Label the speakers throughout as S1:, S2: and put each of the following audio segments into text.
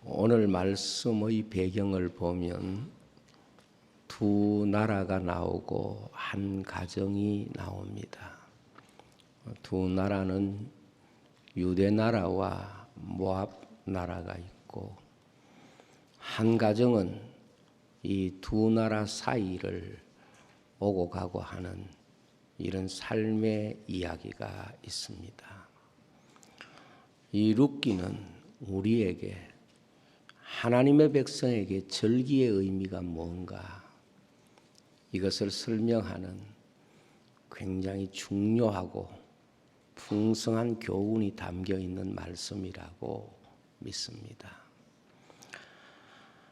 S1: 오늘 말씀의 배경을 보면 두 나라가 나오고 한 가정이 나옵니다. 두 나라는 유대 나라와 모압 나라가 있고, 한 가정은 이 두 나라 사이를 오고 가고 하는 이런 삶의 이야기가 있습니다. 이 룻기는 우리에게, 하나님의 백성에게 절기의 의미가 뭔가, 이것을 설명하는 굉장히 중요하고 풍성한 교훈이 담겨 있는 말씀이라고 믿습니다.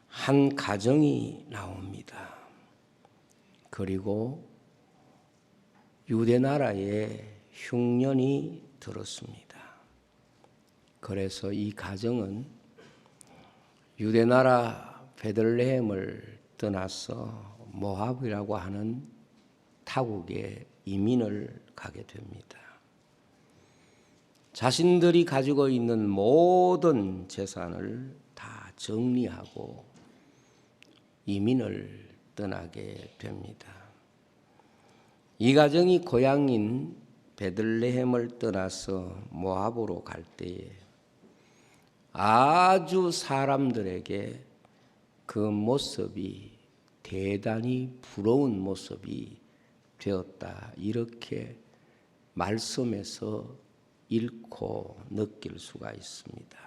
S1: 한 가정이 나옵니다. 그리고 유대 나라에 흉년이 들었습니다. 그래서 이 가정은 유대 나라 베들레헴을 떠나서 모압이라고 하는 타국에 이민을 가게 됩니다. 자신들이 가지고 있는 모든 재산을 다 정리하고 이민을 떠나게 됩니다. 이 가정이 고향인 베들레헴을 떠나서 모압으로 갈 때에 아주 사람들에게 그 모습이 대단히 부러운 모습이 되었다, 이렇게 말씀에서 읽고 느낄 수가 있습니다.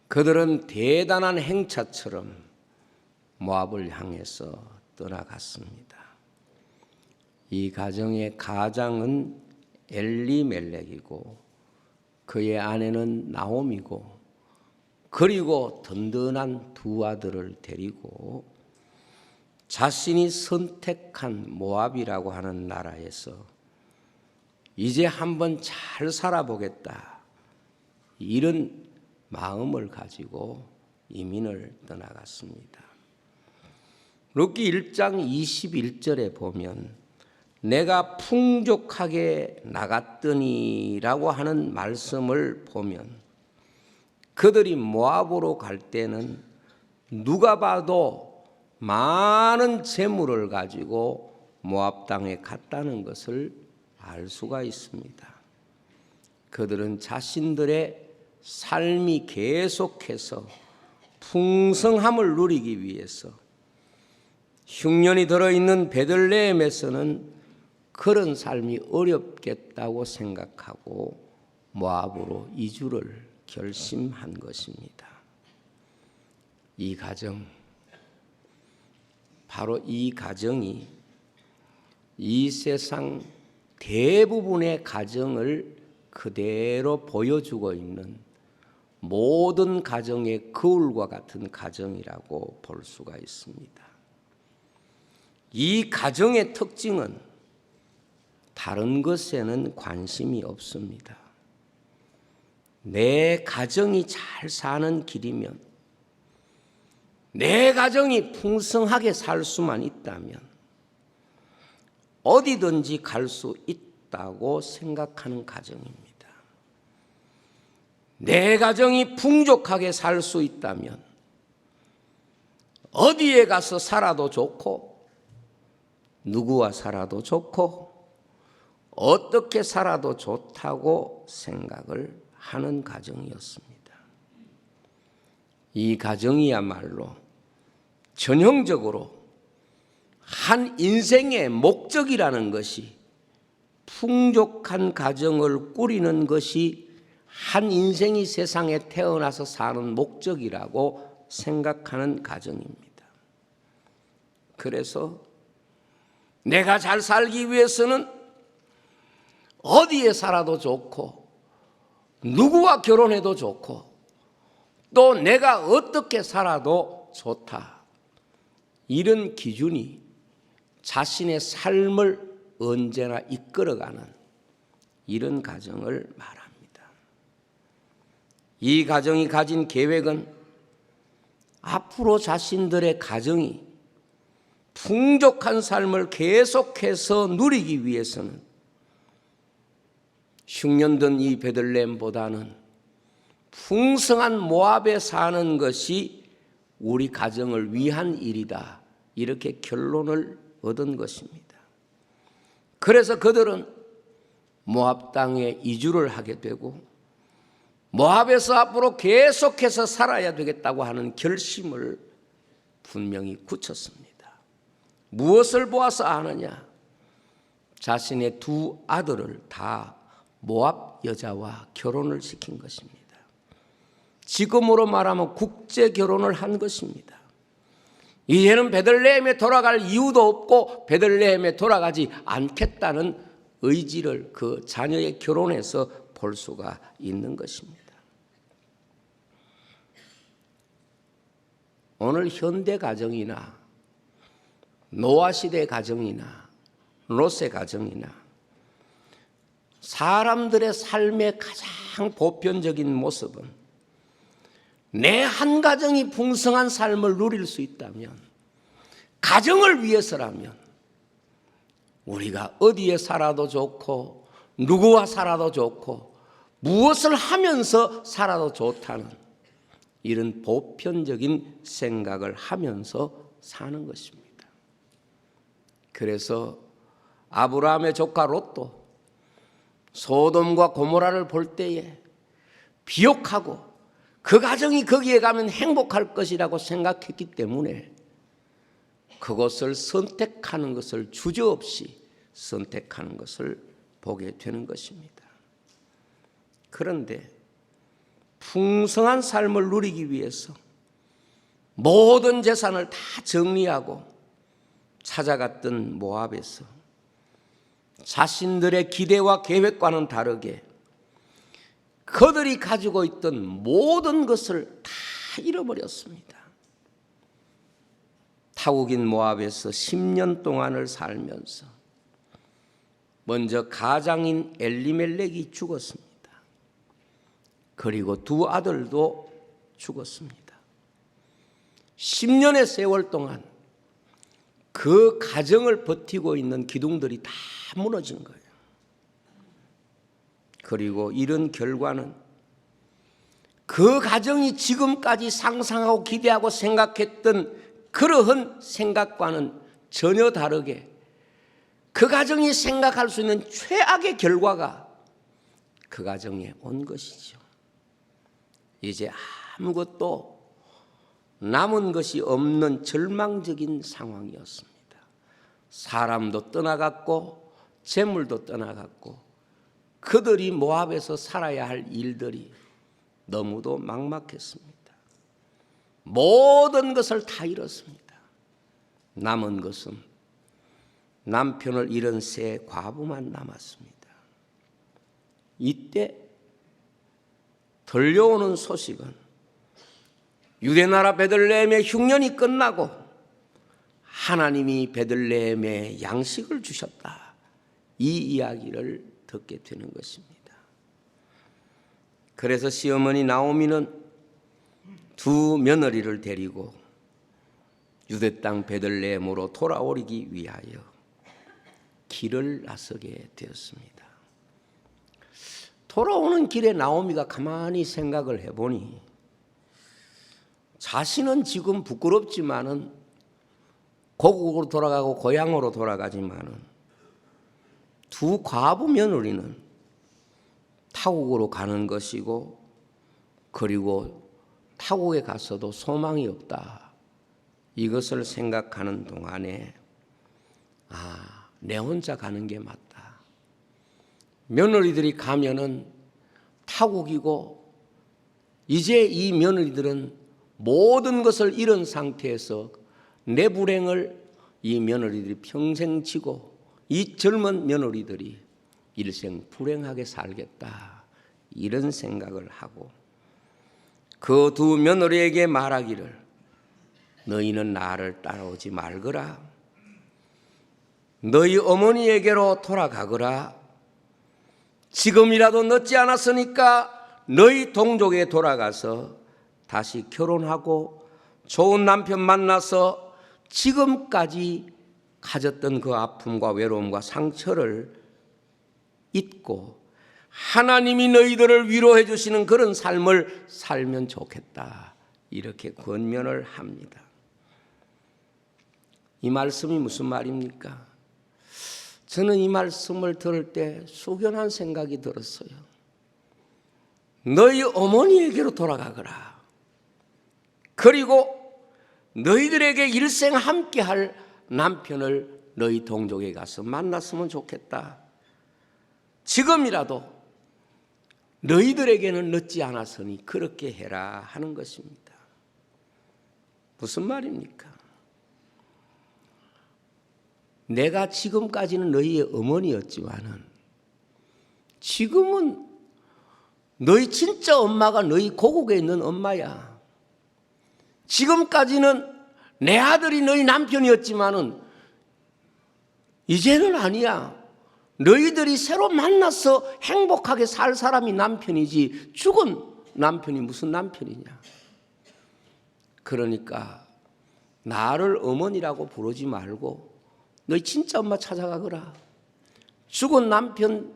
S1: 그들은 대단한 행차처럼 모압을 향해서 떠나갔습니다. 이 가정의 가장은 엘리멜렉이고 그의 아내는 나옴이고, 그리고 든든한 두 아들을 데리고 자신이 선택한 모압이라고 하는 나라에서 이제 한번 잘 살아보겠다, 이런 마음을 가지고 이민을 떠나갔습니다. 룻기 1장 21절에 보면 내가 풍족하게 나갔더니라고 하는 말씀을 보면, 그들이 모압으로 갈 때는 누가 봐도 많은 재물을 가지고 모압 땅에 갔다는 것을 알 수가 있습니다. 그들은 자신들의 삶이 계속해서 풍성함을 누리기 위해서 흉년이 들어있는 베들레헴에서는 그런 삶이 어렵겠다고 생각하고 모압으로 이주를 결심한 것입니다. 이 가정, 바로 이 가정이 이 세상 대부분의 가정을 그대로 보여주고 있는 모든 가정의 거울과 같은 가정이라고 볼 수가 있습니다. 이 가정의 특징은 다른 것에는 관심이 없습니다. 내 가정이 잘 사는 길이면, 내 가정이 풍성하게 살 수만 있다면 어디든지 갈 수 있다고 생각하는 가정입니다. 내 가정이 풍족하게 살 수 있다면 어디에 가서 살아도 좋고, 누구와 살아도 좋고, 어떻게 살아도 좋다고 생각을 하는 가정이었습니다. 이 가정이야말로 전형적으로 한 인생의 목적이라는 것이, 풍족한 가정을 꾸리는 것이 한 인생이 세상에 태어나서 사는 목적이라고 생각하는 가정입니다. 그래서 내가 잘 살기 위해서는 어디에 살아도 좋고, 누구와 결혼해도 좋고, 또 내가 어떻게 살아도 좋다, 이런 기준이 자신의 삶을 언제나 이끌어가는 이런 가정을 말합니다. 이 가정이 가진 계획은 앞으로 자신들의 가정이 풍족한 삶을 계속해서 누리기 위해서는 흉년든 이 베들레헴보다는 풍성한 모압에 사는 것이 우리 가정을 위한 일이다. 이렇게 결론을 얻은 것입니다. 그래서 그들은 모압 땅에 이주를 하게 되고 모압에서 앞으로 계속해서 살아야 되겠다고 하는 결심을 분명히 굳혔습니다. 무엇을 보아서 아느냐? 자신의 두 아들을 다 모압 여자와 결혼을 시킨 것입니다. 지금으로 말하면 국제 결혼을 한 것입니다. 이제는 베들레헴에 돌아갈 이유도 없고 베들레헴에 돌아가지 않겠다는 의지를 그 자녀의 결혼에서 볼 수가 있는 것입니다. 오늘 현대 가정이나 노아 시대 가정이나 롯의 가정이나 사람들의 삶의 가장 보편적인 모습은 내 한 가정이 풍성한 삶을 누릴 수 있다면, 가정을 위해서라면 우리가 어디에 살아도 좋고 누구와 살아도 좋고 무엇을 하면서 살아도 좋다는 이런 보편적인 생각을 하면서 사는 것입니다. 그래서 아브라함의 조카 롯도 소돔과 고모라를 볼 때에 비옥하고 그 가정이 거기에 가면 행복할 것이라고 생각했기 때문에 그것을 선택하는 것을 주저없이 선택하는 것을 보게 되는 것입니다. 그런데 풍성한 삶을 누리기 위해서 모든 재산을 다 정리하고 찾아갔던 모압에서 자신들의 기대와 계획과는 다르게 그들이 가지고 있던 모든 것을 다 잃어버렸습니다. 타국인 모압에서 10년 동안을 살면서 먼저 가장인 엘리멜렉이 죽었습니다. 그리고 두 아들도 죽었습니다. 10년의 세월 동안 그 가정을 버티고 있는 기둥들이 다 무너진 거예요. 그리고 이런 결과는 그 가정이 지금까지 상상하고 기대하고 생각했던 그러한 생각과는 전혀 다르게 그 가정이 생각할 수 있는 최악의 결과가 그 가정에 온 것이죠. 이제 아무것도 남은 것이 없는 절망적인 상황이었습니다. 사람도 떠나갔고 재물도 떠나갔고 그들이 모압에서 살아야 할 일들이 너무도 막막했습니다. 모든 것을 다 잃었습니다. 남은 것은 남편을 잃은 새 과부만 남았습니다. 이때 들려오는 소식은 유대나라 베들레헴의 흉년이 끝나고 하나님이 베들레헴에 양식을 주셨다. 이 이야기를 듣게 되는 것입니다. 그래서 시어머니 나오미는 두 며느리를 데리고 유대 땅 베들레헴으로 돌아오기 위하여 길을 나서게 되었습니다. 돌아오는 길에 나오미가 가만히 생각을 해보니 자신은 지금 부끄럽지만은 고국으로 돌아가고 고향으로 돌아가지만은 두 과부 며느리는 타국으로 가는 것이고 그리고 타국에 가서도 소망이 없다. 이것을 생각하는 동안에 내 혼자 가는 게 맞다. 며느리들이 가면은 타국이고 이제 이 며느리들은 모든 것을 잃은 상태에서 내 불행을 이 며느리들이 평생 지고 이 젊은 며느리들이 일생 불행하게 살겠다. 이런 생각을 하고 그 두 며느리에게 말하기를 너희는 나를 따라오지 말거라. 너희 어머니에게로 돌아가거라. 지금이라도 늦지 않았으니까 너희 동족에 돌아가서 다시 결혼하고 좋은 남편 만나서 지금까지 가졌던 그 아픔과 외로움과 상처를 잊고 하나님이 너희들을 위로해 주시는 그런 삶을 살면 좋겠다. 이렇게 권면을 합니다. 이 말씀이 무슨 말입니까? 저는 이 말씀을 들을 때 숙연한 생각이 들었어요. 너희 어머니에게로 돌아가거라. 그리고 너희들에게 일생 함께할 남편을 너희 동족에 가서 만났으면 좋겠다. 지금이라도 너희들에게는 늦지 않았으니 그렇게 해라 하는 것입니다. 무슨 말입니까? 내가 지금까지는 너희의 어머니였지만은 지금은 너희 진짜 엄마가 너희 고국에 있는 엄마야. 지금까지는 내 아들이 너희 남편이었지만은 이제는 아니야. 너희들이 새로 만나서 행복하게 살 사람이 남편이지 죽은 남편이 무슨 남편이냐. 그러니까 나를 어머니라고 부르지 말고 너희 진짜 엄마 찾아가거라. 죽은 남편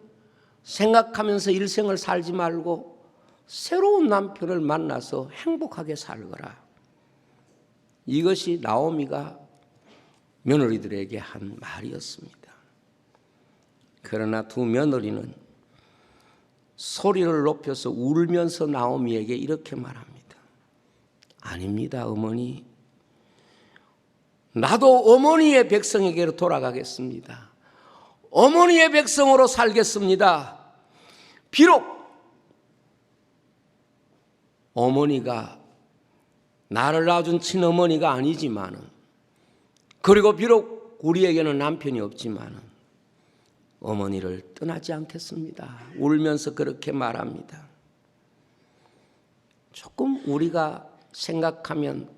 S1: 생각하면서 일생을 살지 말고 새로운 남편을 만나서 행복하게 살거라. 이것이 나오미가 며느리들에게 한 말이었습니다. 그러나 두 며느리는 소리를 높여서 울면서 나오미에게 이렇게 말합니다. 아닙니다, 어머니. 나도 어머니의 백성에게로 돌아가겠습니다. 어머니의 백성으로 살겠습니다. 비록 어머니가 나를 낳아준 친어머니가 아니지만은, 그리고 비록 우리에게는 남편이 없지만은 어머니를 떠나지 않겠습니다. 울면서 그렇게 말합니다. 조금 우리가 생각하면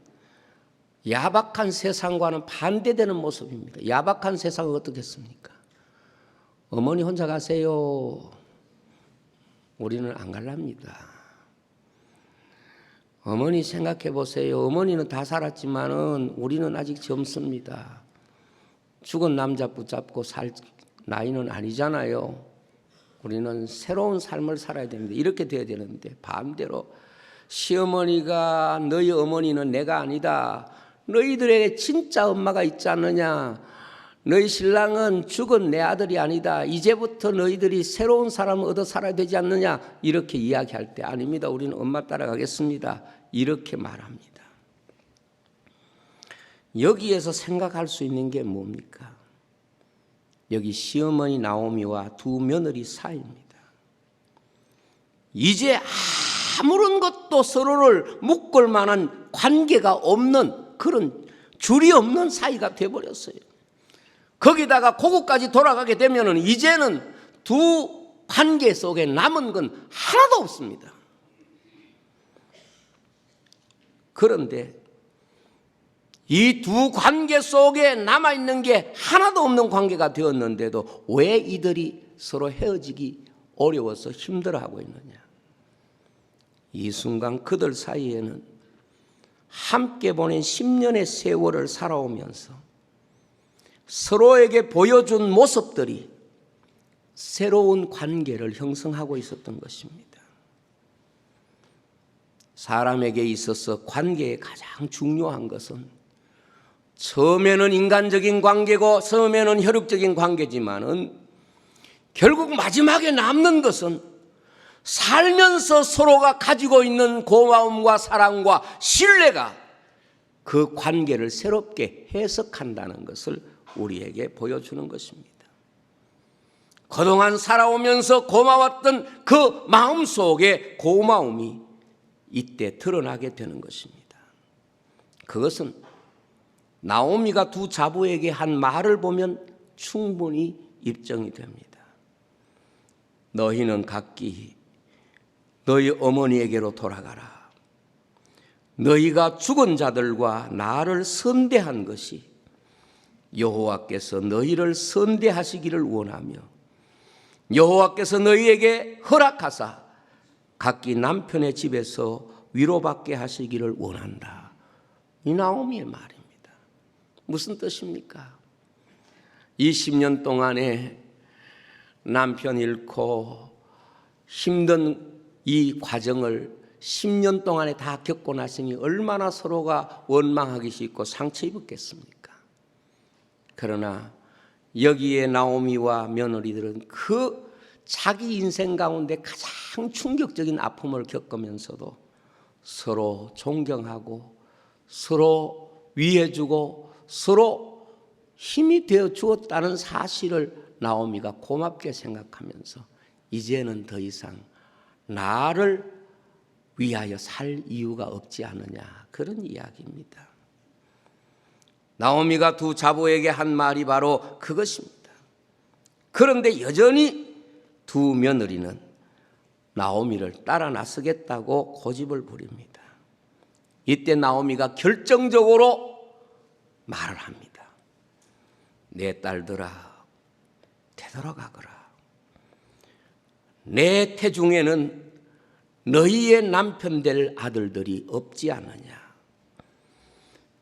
S1: 야박한 세상과는 반대되는 모습입니다. 야박한 세상은 어떻겠습니까? 어머니 혼자 가세요. 우리는 안 갈랍니다. 어머니 생각해 보세요. 어머니는 다 살았지만은 우리는 아직 젊습니다. 죽은 남자 붙잡고 살 나이는 아니잖아요. 우리는 새로운 삶을 살아야 됩니다. 이렇게 돼야 되는데 반대로 시어머니가 너희 어머니는 내가 아니다. 너희들에게 진짜 엄마가 있지 않느냐. 너희 신랑은 죽은 내 아들이 아니다. 이제부터 너희들이 새로운 사람을 얻어 살아야 되지 않느냐. 이렇게 이야기할 때 아닙니다. 우리는 엄마 따라가겠습니다. 이렇게 말합니다. 여기에서 생각할 수 있는 게 뭡니까? 여기 시어머니 나오미와 두 며느리 사이입니다. 이제 아무런 것도 서로를 묶을 만한 관계가 없는 그런 줄이 없는 사이가 되어버렸어요. 거기다가 고국까지 돌아가게 되면 이제는 두 관계 속에 남은 건 하나도 없습니다. 그런데 이 두 관계 속에 남아있는 게 하나도 없는 관계가 되었는데도 왜 이들이 서로 헤어지기 어려워서 힘들어하고 있느냐. 이 순간 그들 사이에는 함께 보낸 10년의 세월을 살아오면서 서로에게 보여준 모습들이 새로운 관계를 형성하고 있었던 것입니다. 사람에게 있어서 관계의 가장 중요한 것은 처음에는 인간적인 관계고 처음에는 혈육적인 관계지만은 결국 마지막에 남는 것은 살면서 서로가 가지고 있는 고마움과 사랑과 신뢰가 그 관계를 새롭게 해석한다는 것을 우리에게 보여주는 것입니다. 그동안 살아오면서 고마웠던 그 마음 속에 고마움이 이때 드러나게 되는 것입니다. 그것은 나오미가 두 자부에게 한 말을 보면 충분히 입증이 됩니다. 너희는 각기 너희 어머니에게로 돌아가라. 너희가 죽은 자들과 나를 선대한 것이 여호와께서 너희를 선대하시기를 원하며 여호와께서 너희에게 허락하사 각기 남편의 집에서 위로받게 하시기를 원한다. 이 나오미의 말입니다. 무슨 뜻입니까? 20년 동안에 남편 잃고 힘든 이 과정을 10년 동안에 다 겪고 났으니 얼마나 서로가 원망하기 싫고 상처 입었겠습니까? 그러나 여기에 나오미와 며느리들은 그 자기 인생 가운데 가장 충격적인 아픔을 겪으면서도 서로 존경하고 서로 위해주고 서로 힘이 되어 주었다는 사실을 나오미가 고맙게 생각하면서 이제는 더 이상 나를 위하여 살 이유가 없지 않느냐, 그런 이야기입니다. 나오미가 두 자부에게 한 말이 바로 그것입니다. 그런데 여전히 두 며느리는 나오미를 따라 나서겠다고 고집을 부립니다. 이때 나오미가 결정적으로 말을 합니다. 내 딸들아, 되돌아가거라. 내 태중에는 너희의 남편 될 아들들이 없지 않느냐.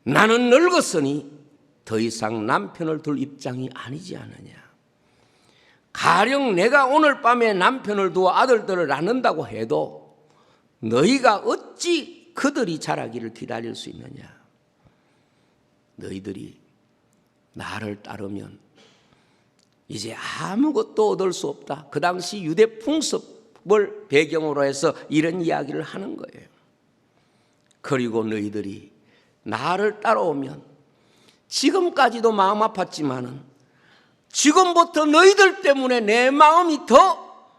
S1: 나는 늙었으니 더 이상 남편을 둘 입장이 아니지 않느냐. 가령 내가 오늘 밤에 남편을 두어 아들들을 낳는다고 해도 너희가 어찌 그들이 자라기를 기다릴 수 있느냐. 너희들이 나를 따르면 이제 아무것도 얻을 수 없다. 그 당시 유대 풍습을 배경으로 해서 이런 이야기를 하는 거예요. 그리고 너희들이 나를 따라오면 지금까지도 마음 아팠지만은 지금부터 너희들 때문에 내 마음이 더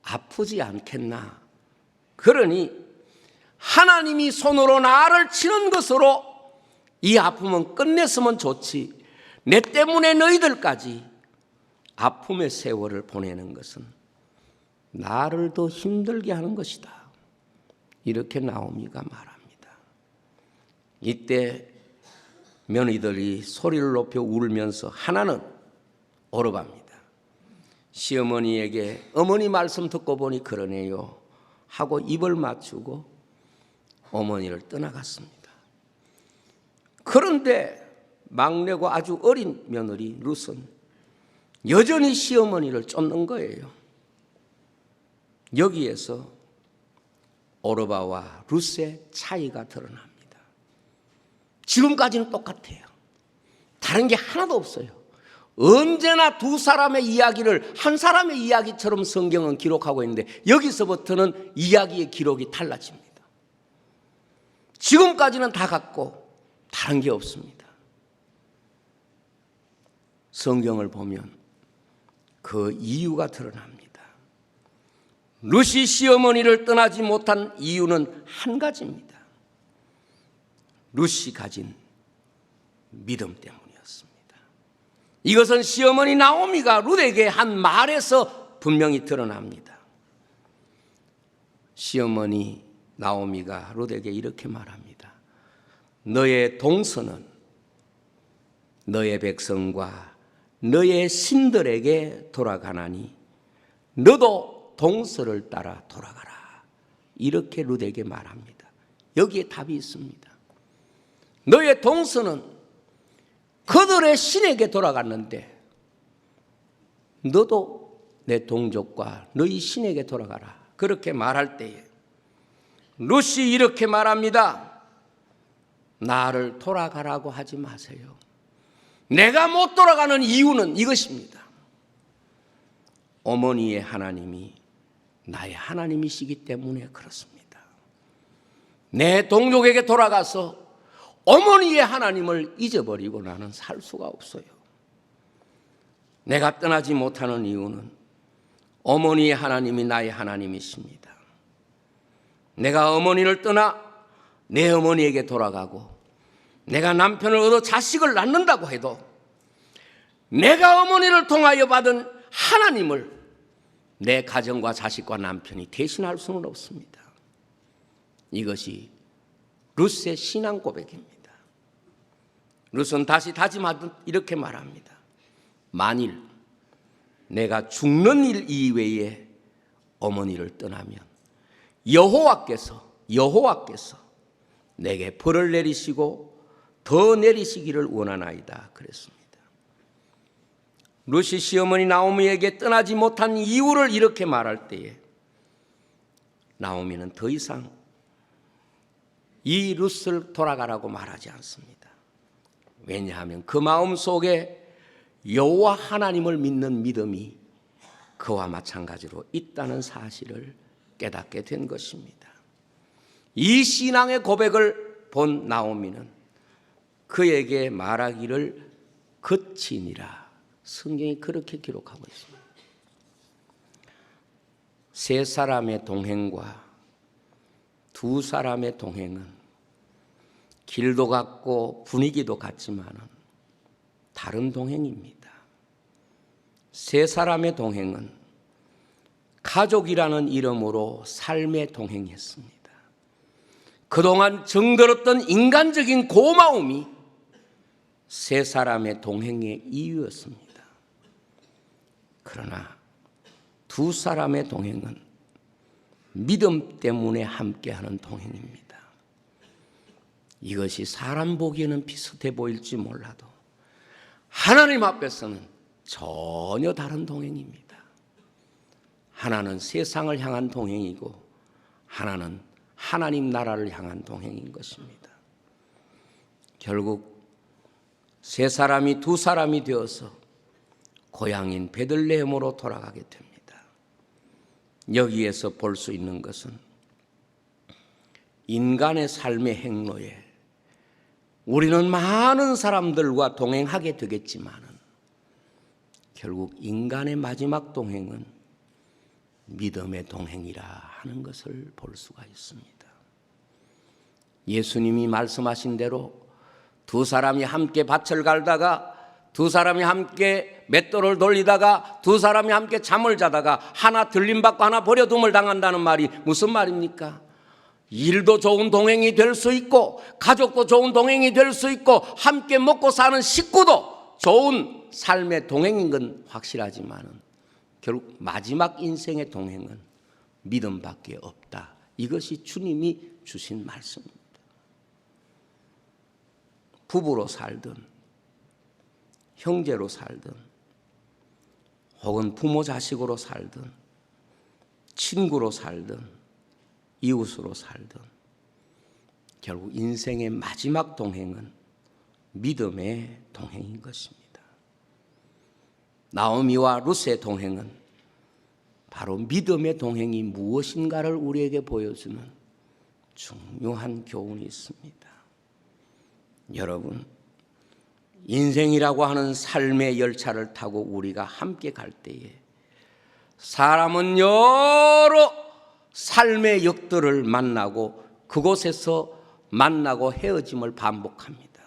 S1: 아프지 않겠나. 그러니 하나님이 손으로 나를 치는 것으로 이 아픔은 끝냈으면 좋지, 내 때문에 너희들까지 아픔의 세월을 보내는 것은 나를 더 힘들게 하는 것이다. 이렇게 나오미가 말합니다. 이때 며느리들이 소리를 높여 울면서 하나는 오르갑니다. 시어머니에게 어머니 말씀 듣고 보니 그러네요 하고 입을 맞추고 어머니를 떠나갔습니다. 그런데 막내고 아주 어린 며느리 룻은 여전히 시어머니를 쫓는 거예요. 여기에서 오르바와 룻의 차이가 드러납니다. 지금까지는 똑같아요. 다른 게 하나도 없어요. 언제나 두 사람의 이야기를 한 사람의 이야기처럼 성경은 기록하고 있는데 여기서부터는 이야기의 기록이 달라집니다. 지금까지는 다 같고 다른 게 없습니다. 성경을 보면 그 이유가 드러납니다. 룻이 시어머니를 떠나지 못한 이유는 한 가지입니다. 룻이 가진 믿음 때문이었습니다. 이것은 시어머니 나오미가 룻에게 한 말에서 분명히 드러납니다. 시어머니 나오미가 룻에게 이렇게 말합니다. 너의 동서는 너의 백성과 너의 신들에게 돌아가나니 너도 동서를 따라 돌아가라. 이렇게 룻에게 말합니다. 여기에 답이 있습니다. 너의 동서는 그들의 신에게 돌아갔는데 너도 내 동족과 너희 신에게 돌아가라. 그렇게 말할 때에 룻이 이렇게 말합니다. 나를 돌아가라고 하지 마세요. 내가 못 돌아가는 이유는 이것입니다. 어머니의 하나님이 나의 하나님이시기 때문에 그렇습니다. 내 동족에게 돌아가서 어머니의 하나님을 잊어버리고 나는 살 수가 없어요. 내가 떠나지 못하는 이유는 어머니의 하나님이 나의 하나님이십니다. 내가 어머니를 떠나 내 어머니에게 돌아가고 내가 남편을 얻어 자식을 낳는다고 해도 내가 어머니를 통하여 받은 하나님을 내 가정과 자식과 남편이 대신할 수는 없습니다. 이것이 룻의 신앙 고백입니다. 룻은 다시 다짐하듯 이렇게 말합니다. 만일 내가 죽는 일 이외에 어머니를 떠나면 여호와께서 내게 벌을 내리시고 더 내리시기를 원하나이다 그랬습니다. 룻이 시어머니 나오미에게 떠나지 못한 이유를 이렇게 말할 때에 나오미는 더 이상 이 룻을 돌아가라고 말하지 않습니다. 왜냐하면 그 마음 속에 여호와 하나님을 믿는 믿음이 그와 마찬가지로 있다는 사실을 깨닫게 된 것입니다. 이 신앙의 고백을 본 나오미는 그에게 말하기를 그치니라. 성경이 그렇게 기록하고 있습니다. 세 사람의 동행과 두 사람의 동행은 길도 같고 분위기도 같지만 다른 동행입니다. 세 사람의 동행은 가족이라는 이름으로 삶에 동행했습니다. 그동안 정들었던 인간적인 고마움이 세 사람의 동행의 이유였습니다. 그러나 두 사람의 동행은 믿음 때문에 함께하는 동행입니다. 이것이 사람 보기에는 비슷해 보일지 몰라도 하나님 앞에서는 전혀 다른 동행입니다. 하나는 세상을 향한 동행이고 하나는 하나님 나라를 향한 동행인 것입니다. 결국 세 사람이 두 사람이 되어서 고향인 베들레헴으로 돌아가게 됩니다. 여기에서 볼 수 있는 것은 인간의 삶의 행로에 우리는 많은 사람들과 동행하게 되겠지만 결국 인간의 마지막 동행은 믿음의 동행이라 하는 것을 볼 수가 있습니다. 예수님이 말씀하신 대로 두 사람이 함께 밭을 갈다가 두 사람이 함께 맷돌을 돌리다가 두 사람이 함께 잠을 자다가 하나 들림받고 하나 버려둠을 당한다는 말이 무슨 말입니까? 일도 좋은 동행이 될 수 있고 가족도 좋은 동행이 될 수 있고 함께 먹고 사는 식구도 좋은 삶의 동행인 건 확실하지만 결국 마지막 인생의 동행은 믿음밖에 없다. 이것이 주님이 주신 말씀입니다. 부부로 살든 형제로 살든 혹은 부모 자식으로 살든 친구로 살든 이웃으로 살든 결국 인생의 마지막 동행은 믿음의 동행인 것입니다. 나오미와 룻의 동행은 바로 믿음의 동행이 무엇인가를 우리에게 보여주는 중요한 교훈이 있습니다. 여러분, 인생이라고 하는 삶의 열차를 타고 우리가 함께 갈 때에 사람은 여러 삶의 역들을 만나고 그곳에서 만나고 헤어짐을 반복합니다.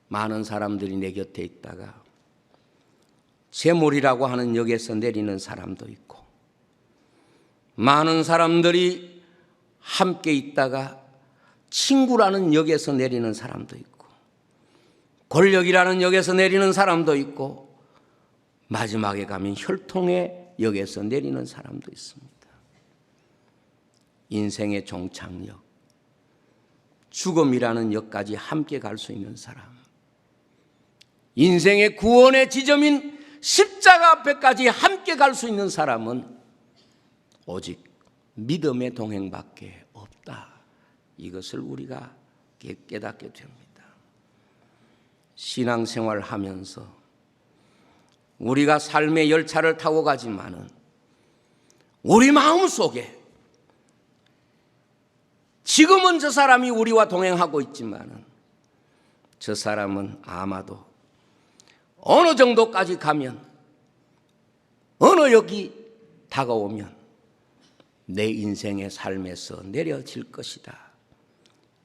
S1: 많은 사람들이 내 곁에 있다가 재물이라고 하는 역에서 내리는 사람도 있고 많은 사람들이 함께 있다가 친구라는 역에서 내리는 사람도 있고 권력이라는 역에서 내리는 사람도 있고 마지막에 가면 혈통의 역에서 내리는 사람도 있습니다. 인생의 종착역, 죽음이라는 역까지 함께 갈 수 있는 사람, 인생의 구원의 지점인 십자가 앞에까지 함께 갈 수 있는 사람은 오직 믿음의 동행밖에 없다. 이것을 우리가 깨닫게 됩니다. 신앙생활을 하면서 우리가 삶의 열차를 타고 가지만은 우리 마음속에 지금은 저 사람이 우리와 동행하고 있지만은 저 사람은 아마도 어느 정도까지 가면 어느 역이 다가오면 내 인생의 삶에서 내려질 것이다.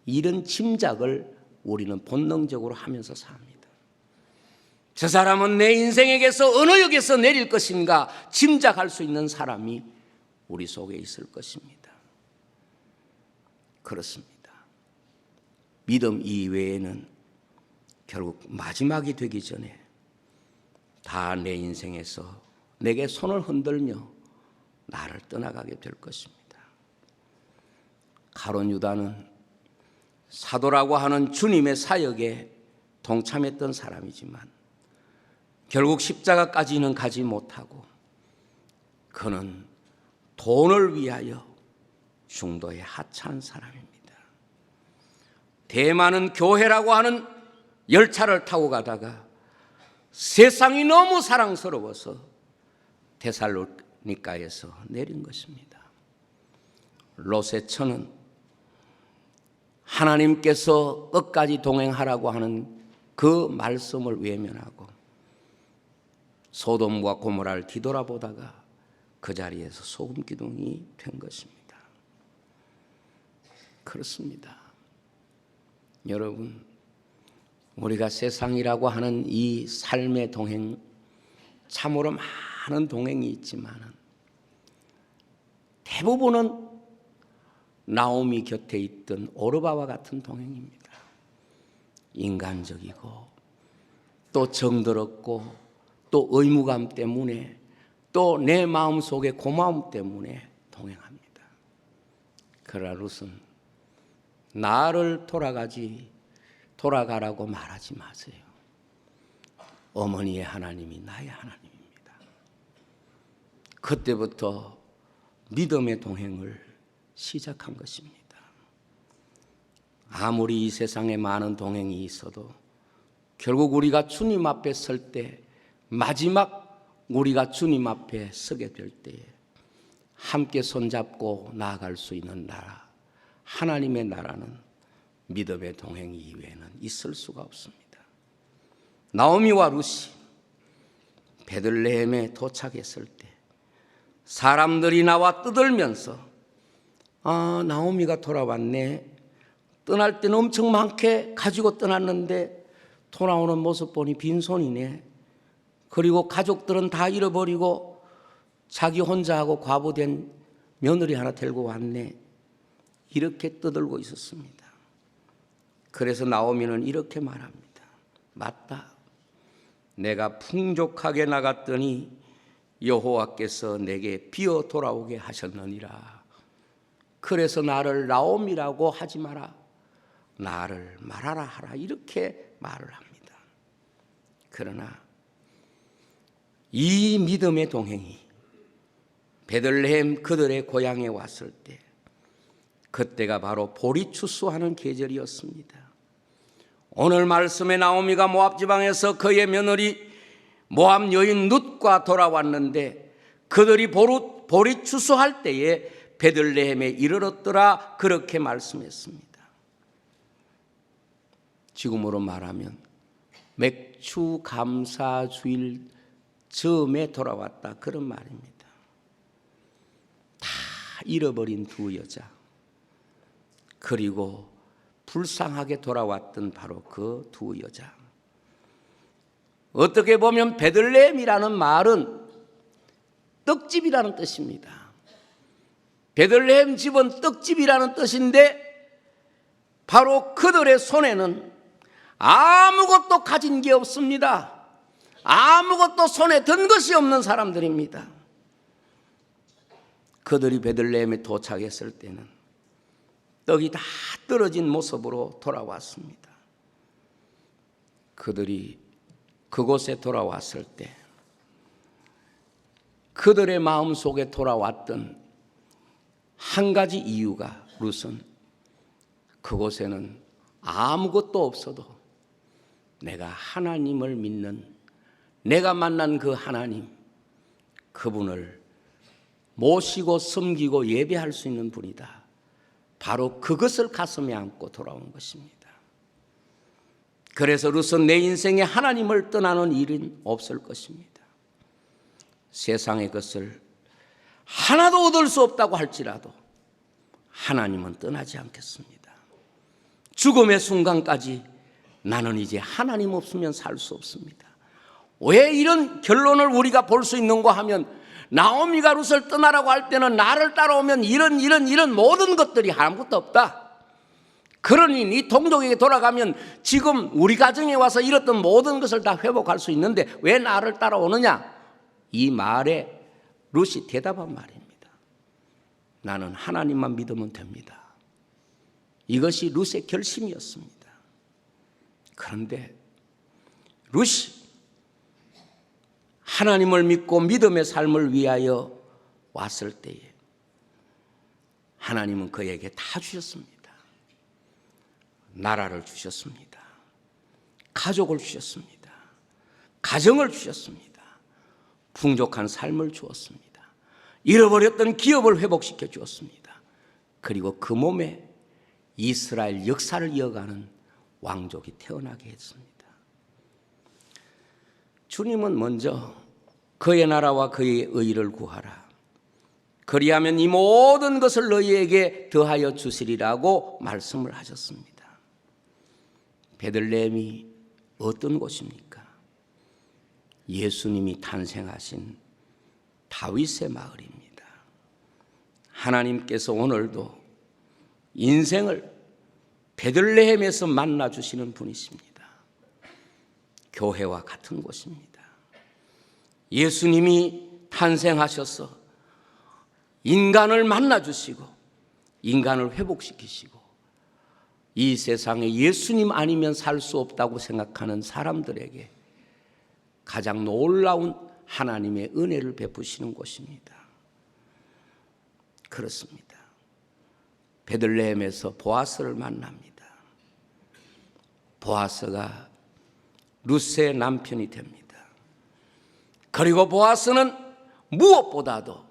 S1: 이런 짐작을 우리는 본능적으로 하면서 삽니다. 저 사람은 내 인생에게서 어느 역에서 내릴 것인가 짐작할 수 있는 사람이 우리 속에 있을 것입니다. 그렇습니다. 믿음 이외에는 결국 마지막이 되기 전에 다 내 인생에서 내게 손을 흔들며 나를 떠나가게 될 것입니다. 가룟 유다는 사도라고 하는 주님의 사역에 동참했던 사람이지만 결국 십자가까지는 가지 못하고 그는 돈을 위하여 중도에 하차한 사람입니다. 대만은 교회라고 하는 열차를 타고 가다가 세상이 너무 사랑스러워서 데살로니가에서 내린 것입니다. 롯의 하나님께서 끝까지 동행하라고 하는 그 말씀을 외면하고 소돔과 고모라를 뒤돌아보다가 그 자리에서 소금 기둥이 된 것입니다. 그렇습니다. 여러분, 우리가 세상이라고 하는 이 삶의 동행, 참으로 많은 동행이 있지만 대부분은 나오미 곁에 있던 오르바와 같은 동행입니다. 인간적이고 또 정들었고 또 의무감 때문에 또 내 마음속의 고마움 때문에 동행합니다. 그러나 룻은 나를 돌아가라고 말하지 마세요. 어머니의 하나님이 나의 하나님입니다. 그때부터 믿음의 동행을 시작한 것입니다. 아무리 이 세상에 많은 동행이 있어도 결국 우리가 주님 앞에 설 때, 마지막 우리가 주님 앞에 서게 될 때에 함께 손잡고 나아갈 수 있는 나라, 하나님의 나라는 믿음의 동행 이외에는 있을 수가 없습니다. 나오미와 룻이 베들레헴에 도착했을 때 사람들이 나와 떠들면서 나오미가 돌아왔네. 떠날 때는 엄청 많게 가지고 떠났는데 돌아오는 모습 보니 빈손이네. 그리고 가족들은 다 잃어버리고 자기 혼자 하고 과부된 며느리 하나 데리고 왔네. 이렇게 떠들고 있었습니다. 그래서 나오미는 이렇게 말합니다. 맞다. 내가 풍족하게 나갔더니 여호와께서 내게 비어 돌아오게 하셨느니라. 그래서 나를 나오미라고 하지 마라. 나를 말하라 하라. 이렇게 말을 합니다. 그러나 이 믿음의 동행이 베들레헴 그들의 고향에 왔을 때 그때가 바로 보리 추수하는 계절이었습니다. 오늘 말씀에 나오미가 모압 지방에서 그의 며느리 모압 여인 룻과 돌아왔는데 그들이 보리 추수할 때에 베들레헴에 이르렀더라. 그렇게 말씀했습니다. 지금으로 말하면 맥추 감사 주일 즈음에 돌아왔다, 그런 말입니다. 다 잃어버린 두 여자, 그리고 불쌍하게 돌아왔던 바로 그 두 여자. 어떻게 보면 베들레헴이라는 말은 떡집이라는 뜻입니다. 베들레헴 집은 떡집이라는 뜻인데 바로 그들의 손에는 아무것도 가진 게 없습니다. 아무것도 손에 든 것이 없는 사람들입니다. 그들이 베들레헴에 도착했을 때는 떡이 다 떨어진 모습으로 돌아왔습니다. 그들이 그곳에 돌아왔을 때 그들의 마음속에 돌아왔던 한 가지 이유가 룻은 그곳에는 아무것도 없어도 내가 하나님을 믿는, 내가 만난 그 하나님, 그분을 모시고 섬기고 예배할 수 있는 분이다. 바로 그것을 가슴에 안고 돌아온 것입니다. 그래서 룻은 내 인생에 하나님을 떠나는 일은 없을 것입니다. 세상의 것을 하나도 얻을 수 없다고 할지라도 하나님은 떠나지 않겠습니다. 죽음의 순간까지 나는 이제 하나님 없으면 살 수 없습니다. 왜 이런 결론을 우리가 볼 수 있는가 하면 나오미가 룻을 떠나라고 할 때는 나를 따라오면 이런 모든 것들이 아무것도 없다. 그러니 네 동족에게 돌아가면 지금 우리 가정에 와서 잃었던 모든 것을 다 회복할 수 있는데 왜 나를 따라오느냐? 이 말에 룻이 대답한 말입니다. 나는 하나님만 믿으면 됩니다. 이것이 룻의 결심이었습니다. 그런데 룻이 하나님을 믿고 믿음의 삶을 위하여 왔을 때에 하나님은 그에게 다 주셨습니다. 나라를 주셨습니다. 가족을 주셨습니다. 가정을 주셨습니다. 풍족한 삶을 주었습니다. 잃어버렸던 기업을 회복시켜 주었습니다. 그리고 그 몸에 이스라엘 역사를 이어가는 왕족이 태어나게 했습니다. 주님은 먼저 그의 나라와 그의 의를 구하라. 그리하면 이 모든 것을 너희에게 더하여 주시리라고 말씀을 하셨습니다. 베들레헴이 어떤 곳입니까? 예수님이 탄생하신 다윗의 마을입니다. 하나님께서 오늘도 인생을 베들레헴에서 만나주시는 분이십니다. 교회와 같은 곳입니다. 예수님이 탄생하셔서 인간을 만나주시고 인간을 회복시키시고 이 세상에 예수님 아니면 살 수 없다고 생각하는 사람들에게 가장 놀라운 하나님의 은혜를 베푸시는 곳입니다. 그렇습니다. 베들레헴에서 보아스를 만납니다. 보아스가 룻의 남편이 됩니다. 그리고 보아스는 무엇보다도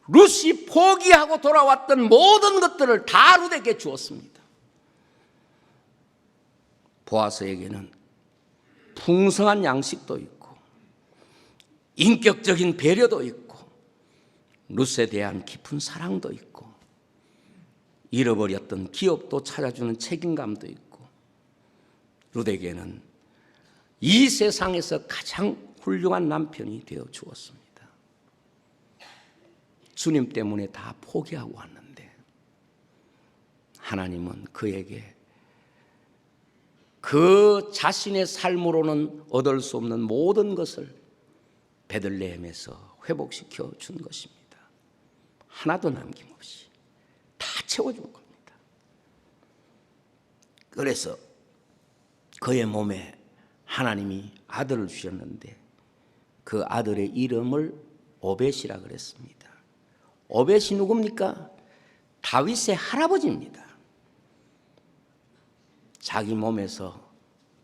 S1: 룻이 포기하고 돌아왔던 모든 것들을 다 룻에게 주었습니다. 보아스에게는 풍성한 양식도 있고 인격적인 배려도 있고 룻에 대한 깊은 사랑도 있고 잃어버렸던 기업도 찾아주는 책임감도 있고 룻에게는 이 세상에서 가장 훌륭한 남편이 되어 주었습니다. 주님 때문에 다 포기하고 왔는데 하나님은 그에게 그 자신의 삶으로는 얻을 수 없는 모든 것을 베들레헴에서 회복시켜 준 것입니다. 하나도 남김없이 다 채워준 겁니다. 그래서 그의 몸에 하나님이 아들을 주셨는데 그 아들의 이름을 오벳이라 그랬습니다. 오벳이 누굽니까? 다윗의 할아버지입니다. 자기 몸에서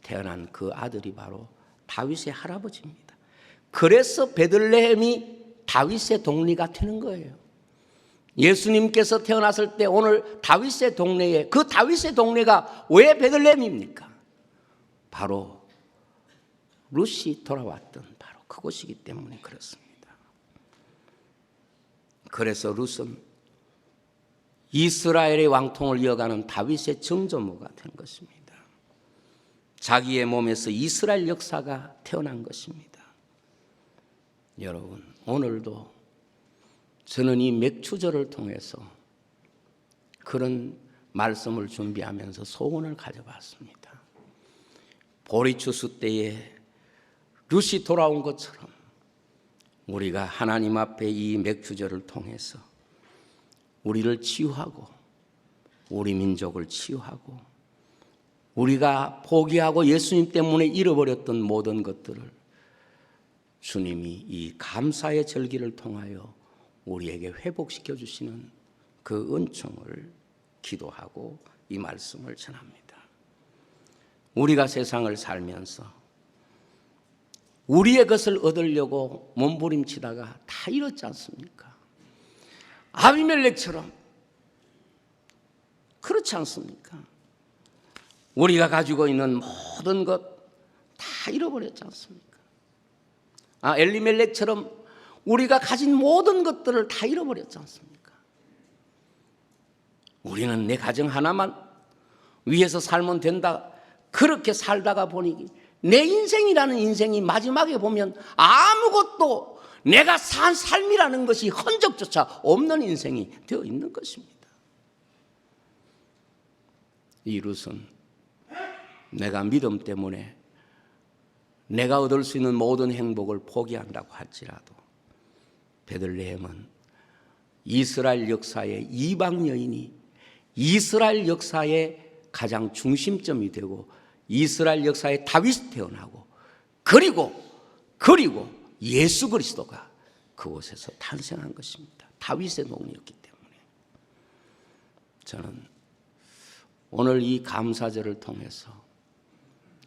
S1: 태어난 그 아들이 바로 다윗의 할아버지입니다. 그래서 베들레헴이 다윗의 동리가 되는 거예요. 예수님께서 태어났을 때 오늘 다윗의 동네에 그 다윗의 동네가 왜 베들레헴입니까? 바로 룻이 돌아왔던 바로 그곳이기 때문에 그렇습니다. 그래서 룻은 이스라엘의 왕통을 이어가는 다윗의 정조모가 된 것입니다. 자기의 몸에서 이스라엘 역사가 태어난 것입니다. 여러분, 오늘도 저는 이 맥추절을 통해서 그런 말씀을 준비하면서 소원을 가져봤습니다. 보리추수 때에 룻이 돌아온 것처럼 우리가 하나님 앞에 이 맥추절을 통해서 우리를 치유하고 우리 민족을 치유하고 우리가 포기하고 예수님 때문에 잃어버렸던 모든 것들을 주님이 이 감사의 절기를 통하여 우리에게 회복시켜 주시는 그 은총을 기도하고 이 말씀을 전합니다. 우리가 세상을 살면서 우리의 것을 얻으려고 몸부림치다가 다 잃었지 않습니까? 아비멜렉처럼 그렇지 않습니까? 우리가 가지고 있는 모든 것 다 잃어버렸지 않습니까? 엘리멜렉처럼 우리가 가진 모든 것들을 다 잃어버렸지 않습니까? 우리는 내 가정 하나만 위해서 살면 된다. 그렇게 살다가 보니 내 인생이라는 인생이 마지막에 보면 아무것도 내가 산 삶이라는 것이 흔적조차 없는 인생이 되어 있는 것입니다. 이 룻은 내가 믿음 때문에 내가 얻을 수 있는 모든 행복을 포기한다고 할지라도 베들레헴은 이스라엘 역사의 이방 여인이 이스라엘 역사의 가장 중심점이 되고 이스라엘 역사에 다윗이 태어나고 그리고 예수 그리스도가 그곳에서 탄생한 것입니다. 다윗의 동네였기 때문에. 저는 오늘 이 감사절을 통해서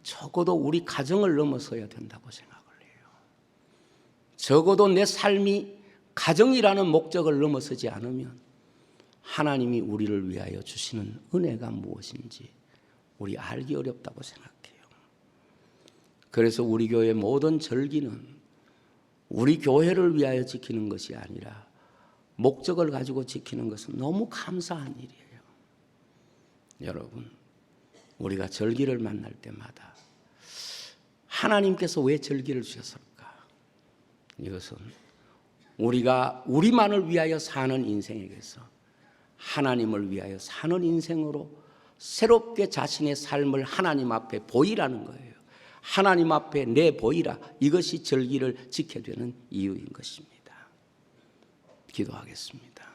S1: 적어도 우리 가정을 넘어서야 된다고 생각을 해요. 적어도 내 삶이 가정이라는 목적을 넘어서지 않으면 하나님이 우리를 위하여 주시는 은혜가 무엇인지 우리 알기 어렵다고 생각해요. 그래서 우리 교회 모든 절기는 우리 교회를 위하여 지키는 것이 아니라 목적을 가지고 지키는 것은 너무 감사한 일이에요. 여러분, 우리가 절기를 만날 때마다 하나님께서 왜 절기를 주셨을까? 이것은 우리가 우리만을 위하여 사는 인생에게서 하나님을 위하여 사는 인생으로 새롭게 자신의 삶을 하나님 앞에 보이라는 거예요. 하나님 앞에 내보이라. 이것이 절기를 지켜야 되는 이유인 것입니다. 기도하겠습니다.